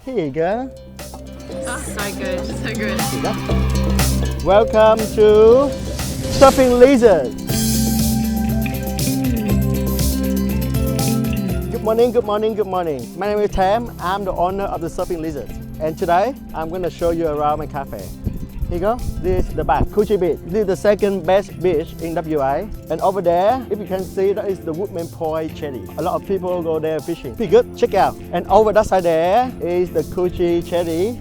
Here you go. Oh, so good, so good. Here you go. Welcome to Surfing Lizard. Good morning, good morning, good morning. My name is Tam. I'm the owner of the Surfing Lizard. And today, I'm going to show you around my cafe. Here you go. This is the back, Coogee Beach. This is the second best beach in WA. And over there, if you can see, that is the Woodman Poore jetty. A lot of people go there fishing. Pretty good, check it out. And over that side there is the Coogee jetty,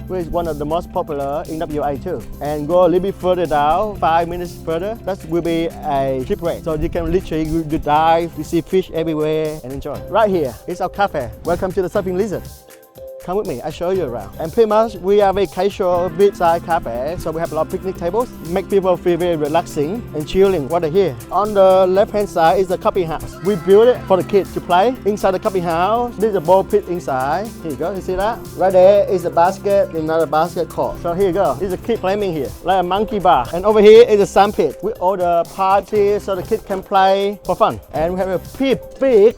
which is one of the most popular in WA too. And go a little bit further down, 5 minutes further, that will be a shipwreck. So you can literally you dive, you see fish everywhere and enjoy. Right here is our cafe. Welcome to the Surfing Lizard. Come with me, I'll show you around. And pretty much we have a casual beachside cafe, so we have a lot of picnic tables, make people feel very relaxing and chilling while they're here. On the left hand side is the Cubby house. We built it for the kids to play. Inside the Cubby house, there's a ball pit inside. Here you go, you see that? Right there is a basket, another basket court. So here you go, there's a kid playing here, like a monkey bar. And over here is a sand pit with all the parties so the kids can play for fun. And we have a big,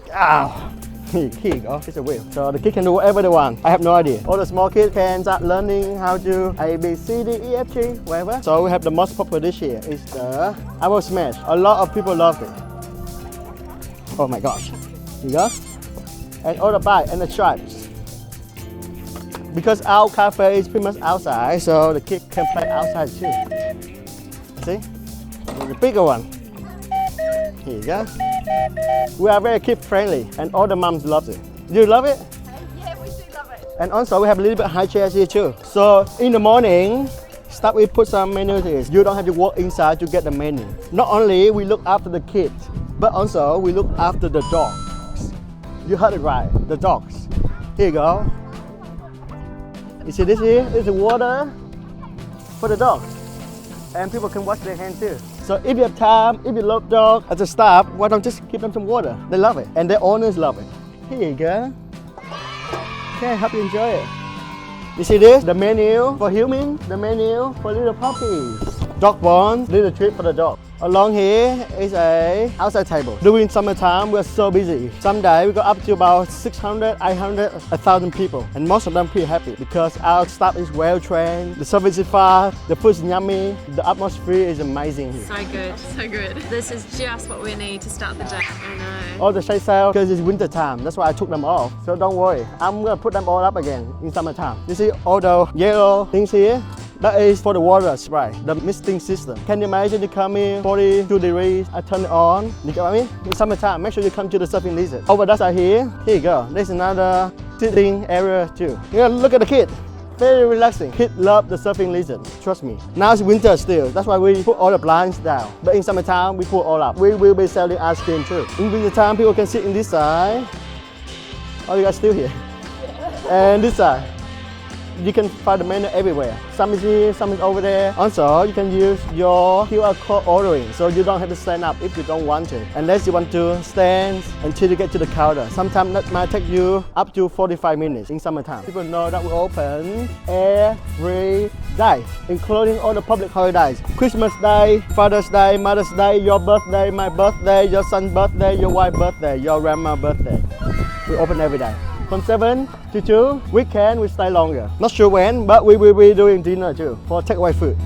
here you go, it's a wheel. So the kids can do whatever they want. I have no idea. All the small kids can start learning how to A, B, C, D, E, F, G, whatever. So we have the most popular dish here is the apple smash. A lot of people love it. Oh my gosh. Here you go. And all the bite and the stripes. Because our cafe is pretty much outside, so the kids can play outside too. See? There's a bigger one. Here you go. We are very kid friendly and all the moms love it. Do you love it? Yeah, we do love it. And also we have a little bit high chairs here too. So in the morning, start with put some menus here. You don't have to walk inside to get the menu. Not only we look after the kids, but also we look after the dogs. You heard it right, the dogs. Here you go. You see this here? It's the water for the dogs. And people can wash their hands too. So if you have time, if you love dogs as a staff, why don't just give them some water? They love it, and their owners love it. Here you go. Okay, hope you enjoy it. You see this? The menu for humans, the menu for little puppies. Dog bones, little treat for the dog. Along here is a outside table. During summertime, we're so busy. Some days we go up to about 600, 800, 1,000 people. And most of them pretty happy because our staff is well trained, the service is fast, the food is yummy, the atmosphere is amazing here. So good, so good. This is just what we need to start the day. I know. All the shade sail because it's winter time. That's why I took them off. So don't worry. I'm gonna put them all up again in summertime. You see all the yellow things here? That is for the water spray, the misting system. Can you imagine you come in 42 degrees, I turn it on. You get what I mean? In summertime, make sure you come to the Surfing Lizard. Over that side here you go. There's another sitting area too. You know, look at the kid. Very relaxing. Kids love the Surfing Lizard, trust me. Now it's winter still, that's why we put all the blinds down. But in summertime, we put all up. We will be selling ice cream too. In winter time, people can sit in this side. Oh, you guys still here? And this side. You can find the menu everywhere. Some is here, some is over there. Also, you can use your QR code ordering, so you don't have to stand up if you don't want to. Unless you want to stand until you get to the counter. Sometimes that might take you up to 45 minutes in summertime. People know that we open every day, including all the public holidays. Christmas Day, Father's Day, Mother's Day, your birthday, my birthday, your son's birthday, your wife's birthday, your grandma's birthday. We open every day. From 7 to 2, weekend we stay longer. Not sure when, but we will be doing dinner too for takeaway food.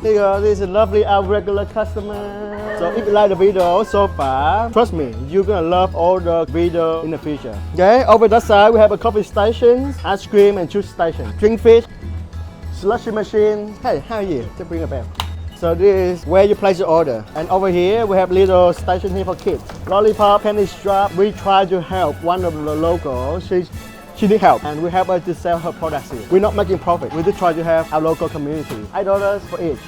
Here you go, this is a lovely our regular customer. So if you like the video so far, trust me, you're gonna love all the video in the future. Okay, over that side we have a coffee station, ice cream and juice station, drink fish, slushy machine. Hey, how are you? Just bring a bell. So this is where you place your order. And over here, we have little station here for kids. Lollipop, candy strap. We try to help one of the locals. She need help and we help her to sell her products here. We're not making profit. We just try to help our local community. $8 for each.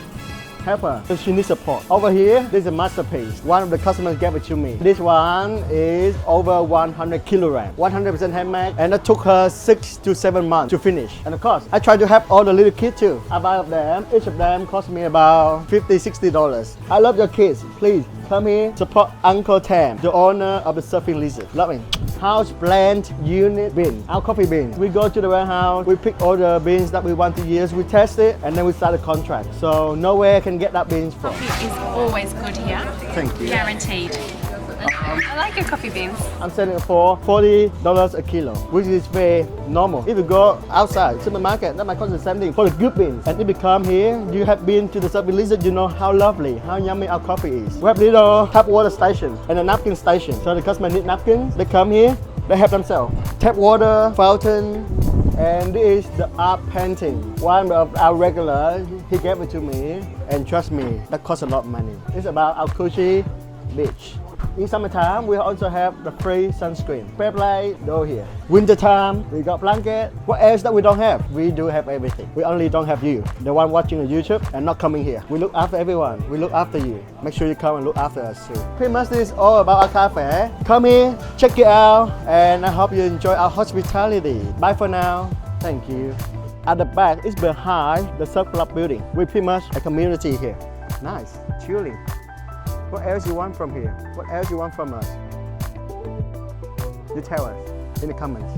Help her, so she needs support. Over here, this is a masterpiece. One of the customers gave it to me. This one is over 100 kilograms, 100% handmade, and it took her 6 to 7 months to finish. And of course, I try to help all the little kids too. I buy of them, each of them cost me about $50, $60. I love your kids. Please come here, support Uncle Tam, the owner of the Surfing Lizard. Love him. House blend unit bean, our coffee beans. We go to the warehouse, we pick all the beans that we want to use, we test it, and then we start a contract. So nowhere can get that beans from. Coffee is always good here. Thank you. Guaranteed. I like your coffee beans. I'm selling it for $40 a kilo, which is very normal. If you go outside, supermarket, that might cost the same thing for the good beans. And if you come here, you have been to the Surfing Lizard, you know how lovely, how yummy our coffee is. We have little tap water station and a napkin station. So the customer need napkins, they come here, they have themselves. Tap water, fountain, and this is the art painting. One of our regular, he gave it to me, and trust me, that costs a lot of money. It's about our Coogee beach. In summertime, we also have the free sunscreen. Fair play, go here. Wintertime, we got blanket. What else that we don't have? We do have everything. We only don't have you, the one watching on YouTube and not coming here. We look after everyone. We look after you. Make sure you come and look after us too. Pretty much this is all about our cafe. Come here, check it out, and I hope you enjoy our hospitality. Bye for now. Thank you. At the back is behind the surf club building. We're pretty much a community here. Nice, chilling. What else you want from here? What else you want from us? You tell us in the comments.